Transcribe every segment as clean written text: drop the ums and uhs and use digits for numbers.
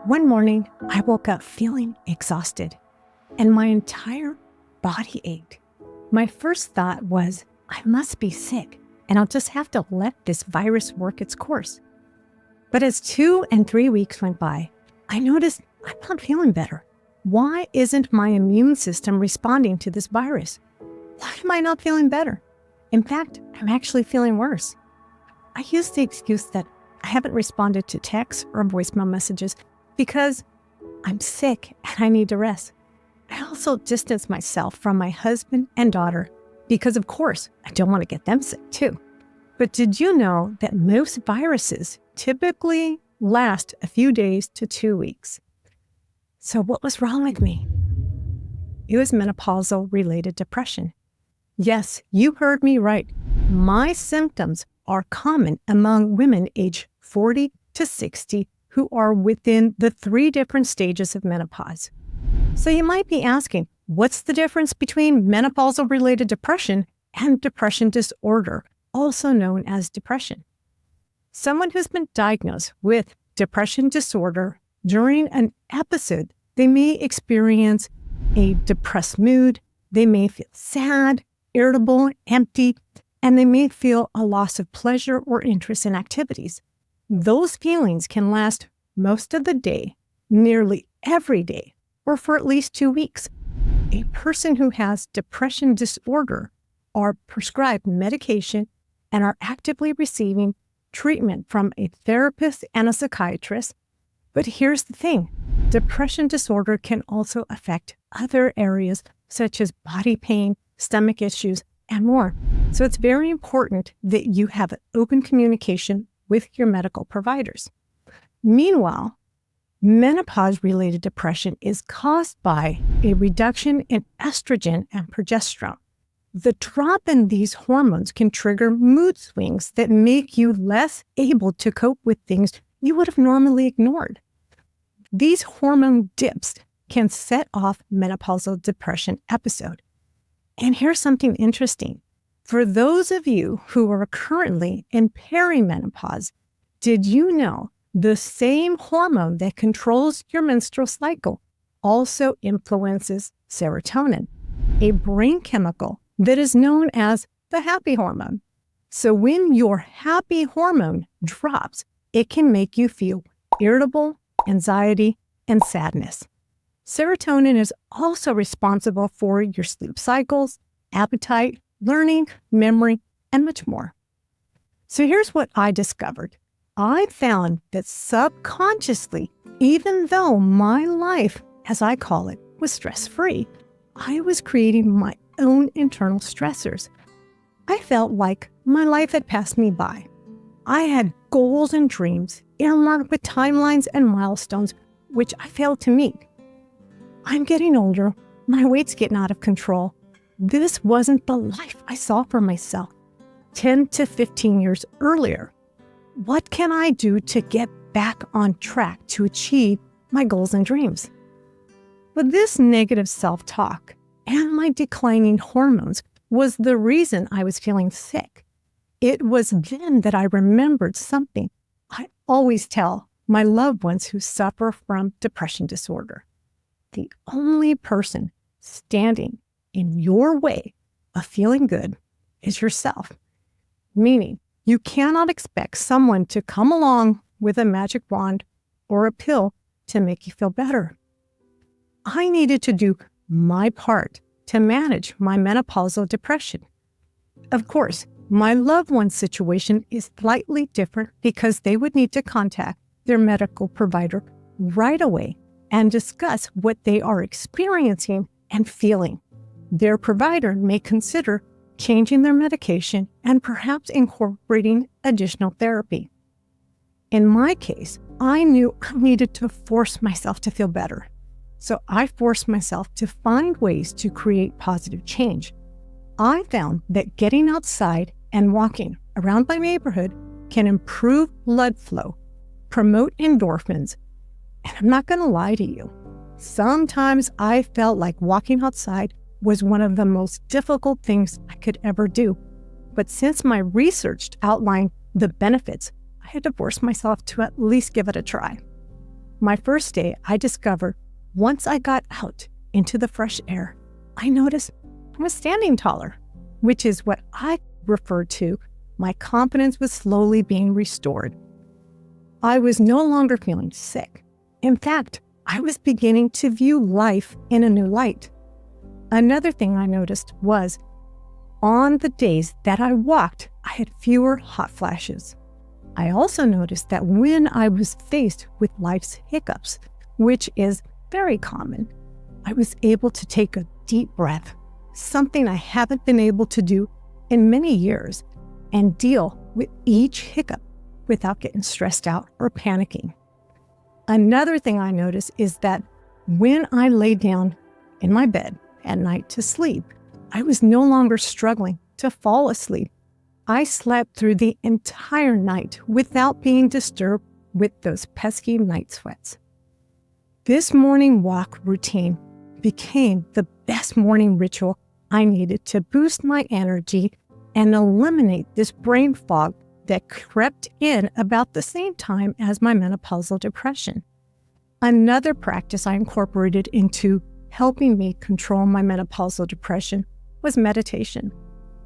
One morning, I woke up feeling exhausted, and my entire body ached. My first thought was, I must be sick, and I'll just have to let this virus work its course. But as 2 and 3 weeks went by, I noticed I'm not feeling better. Why isn't my immune system responding to this virus? Why am I not feeling better? In fact, I'm actually feeling worse. I used the excuse that I haven't responded to texts or voicemail messages because I'm sick and I need to rest. I also distanced myself from my husband and daughter because, of course, I don't want to get them sick too. But did you know that most viruses typically last a few days to 2 weeks? So what was wrong with me? It was menopausal-related depression. Yes, you heard me right. My symptoms are common among women aged 40 to 60 who are within the 3 different stages of menopause. So you might be asking, what's the difference between menopausal-related depression and depression disorder, also known as depression? Someone who's been diagnosed with depression disorder during an episode, they may experience a depressed mood, they may feel sad, irritable, empty, and they may feel a loss of pleasure or interest in activities. Those feelings can last most of the day, nearly every day, or for at least 2 weeks. A person who has depression disorder are prescribed medication and are actively receiving treatment from a therapist and a psychiatrist. But here's the thing, depression disorder can also affect other areas such as body pain, stomach issues, and more. So it's very important that you have an open communication with your medical providers. Meanwhile, menopause-related depression is caused by a reduction in estrogen and progesterone. The drop in these hormones can trigger mood swings that make you less able to cope with things you would have normally ignored. These hormone dips can set off menopausal depression episode. And here's something interesting. For those of you who are currently in perimenopause, did you know the same hormone that controls your menstrual cycle also influences serotonin, a brain chemical that is known as the happy hormone? So when your happy hormone drops, it can make you feel irritable, anxiety, and sadness. Serotonin is also responsible for your sleep cycles, appetite, learning, memory, and much more. So here's what I discovered. I found that subconsciously, even though my life, as I call it, was stress-free, I was creating my own internal stressors. I felt like my life had passed me by. I had goals and dreams earmarked with timelines and milestones, which I failed to meet. I'm getting older, my weight's getting out of control. This wasn't the life I saw for myself 10 to 15 years earlier. What can I do to get back on track to achieve my goals and dreams? But this negative self-talk and my declining hormones was the reason I was feeling sick. It was then that I remembered something I always tell my loved ones who suffer from depression disorder. The only person standing in your way of feeling good is yourself. Meaning, you cannot expect someone to come along with a magic wand or a pill to make you feel better. I needed to do my part to manage my menopausal depression. Of course, my loved one's situation is slightly different because they would need to contact their medical provider right away and discuss what they are experiencing and feeling. Their provider may consider changing their medication and perhaps incorporating additional therapy. In my case, I knew I needed to force myself to feel better. So I forced myself to find ways to create positive change. I found that getting outside and walking around my neighborhood can improve blood flow, promote endorphins, and I'm not going to lie to you. Sometimes I felt like walking outside was one of the most difficult things I could ever do. But since my research outlined the benefits, I had to force myself to at least give it a try. My first day, I discovered once I got out into the fresh air, I noticed I was standing taller, which is what I refer to. My confidence was slowly being restored. I was no longer feeling sick. In fact, I was beginning to view life in a new light. Another thing I noticed was on the days that I walked, I had fewer hot flashes. I also noticed that when I was faced with life's hiccups, which is very common, I was able to take a deep breath, something I haven't been able to do in many years, and deal with each hiccup without getting stressed out or panicking. Another thing I noticed is that when I lay down in my bed at night to sleep, I was no longer struggling to fall asleep. I slept through the entire night without being disturbed with those pesky night sweats. This morning walk routine became the best morning ritual I needed to boost my energy and eliminate this brain fog that crept in about the same time as my menopausal depression. Another practice I incorporated into helping me control my menopausal depression was meditation.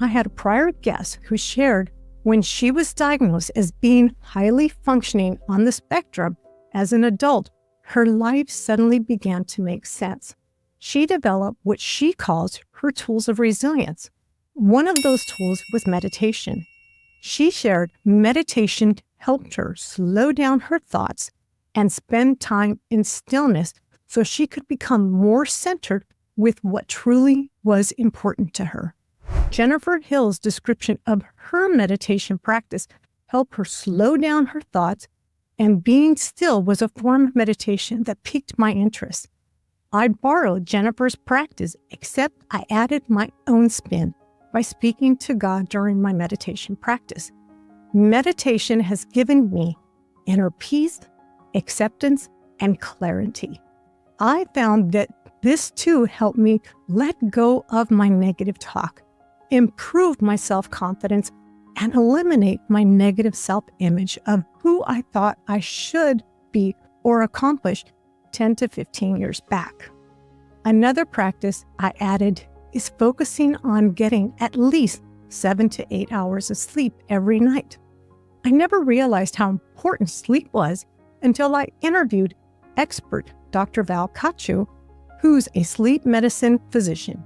I had a prior guest who shared when she was diagnosed as being highly functioning on the spectrum as an adult, her life suddenly began to make sense. She developed what she calls her tools of resilience. One of those tools was meditation. She shared meditation helped her slow down her thoughts and spend time in stillness so she could become more centered with what truly was important to her. Jennifer Hill's description of her meditation practice helped her slow down her thoughts, and being still was a form of meditation that piqued my interest. I borrowed Jennifer's practice, except I added my own spin by speaking to God during my meditation practice. Meditation has given me inner peace, acceptance, and clarity. I found that this too helped me let go of my negative talk, improve my self-confidence, and eliminate my negative self-image of who I thought I should be or accomplish 10 to 15 years back. Another practice I added is focusing on getting at least 7 to 8 hours of sleep every night. I never realized how important sleep was until I interviewed expert Dr. Val Cacho, who's a sleep medicine physician.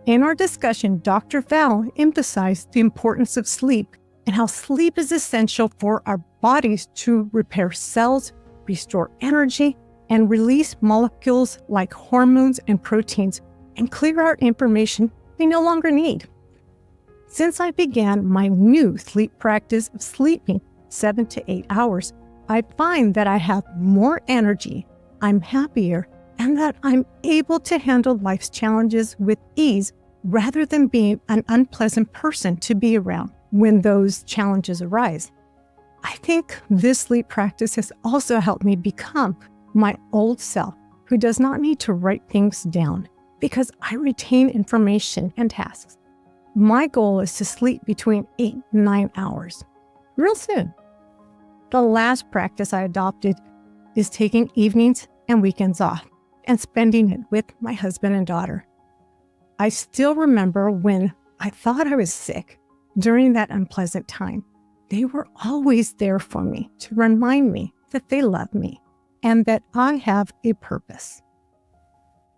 In our discussion, Dr. Val emphasized the importance of sleep and how sleep is essential for our bodies to repair cells, restore energy, and release molecules like hormones and proteins and clear out information we no longer need. Since I began my new sleep practice of sleeping 7 to 8 hours, I find that I have more energy, I'm happier, and that I'm able to handle life's challenges with ease rather than being an unpleasant person to be around when those challenges arise. I think this sleep practice has also helped me become my old self, who does not need to write things down because I retain information and tasks. My goal is to sleep between 8 and 9 hours, real soon. The last practice I adopted is taking evenings and weekends off and spending it with my husband and daughter. I still remember when I thought I was sick during that unpleasant time. They were always there for me to remind me that they love me and that I have a purpose.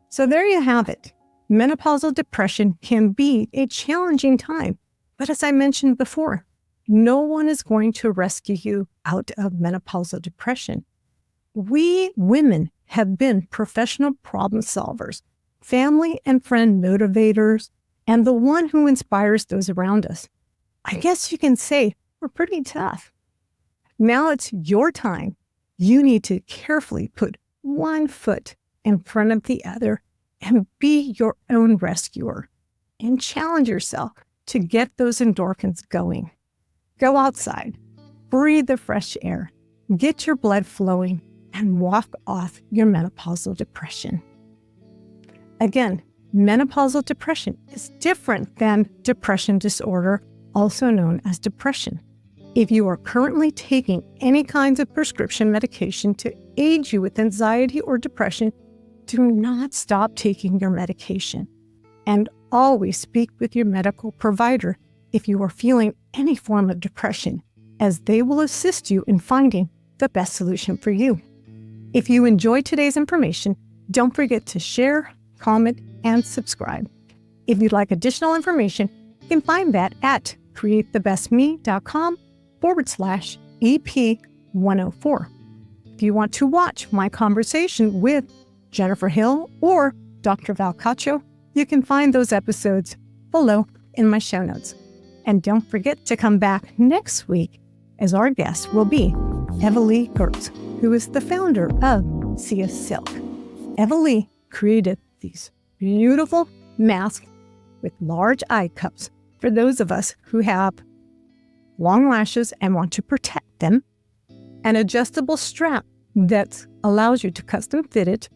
So there you have it. Menopausal depression can be a challenging time, but as I mentioned before, no one is going to rescue you out of menopausal depression. We women have been professional problem solvers, family and friend motivators, and the one who inspires those around us. I guess you can say we're pretty tough. Now it's your time. You need to carefully put one foot in front of the other and be your own rescuer and challenge yourself to get those endorphins going. Go outside, breathe the fresh air, get your blood flowing, and walk off your menopausal depression. Again, menopausal depression is different than depression disorder, also known as depression. If you are currently taking any kinds of prescription medication to aid you with anxiety or depression, do not stop taking your medication. And always speak with your medical provider if you are feeling any form of depression, as they will assist you in finding the best solution for you. If you enjoyed today's information, don't forget to share, comment, and subscribe. If you'd like additional information, you can find that at createthebestme.com/EP104. If you want to watch my conversation with Jennifer Hill or Dr. Val Cacho, you can find those episodes below in my show notes. And don't forget to come back next week, as our guest will be Eva Lee Gertz, who is the founder of Sia Silk. Eva Lee created these beautiful masks with large eye cups for those of us who have long lashes and want to protect them, an adjustable strap that allows you to custom fit it,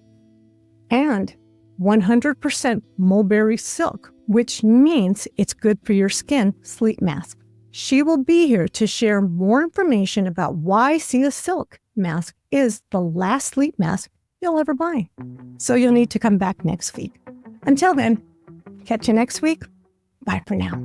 and 100% mulberry silk, which means it's good for your skin sleep mask. She will be here to share more information about why Sia Silk mask is the last sleep mask you'll ever buy. So you'll need to come back next week. Until then, catch you next week. Bye for now.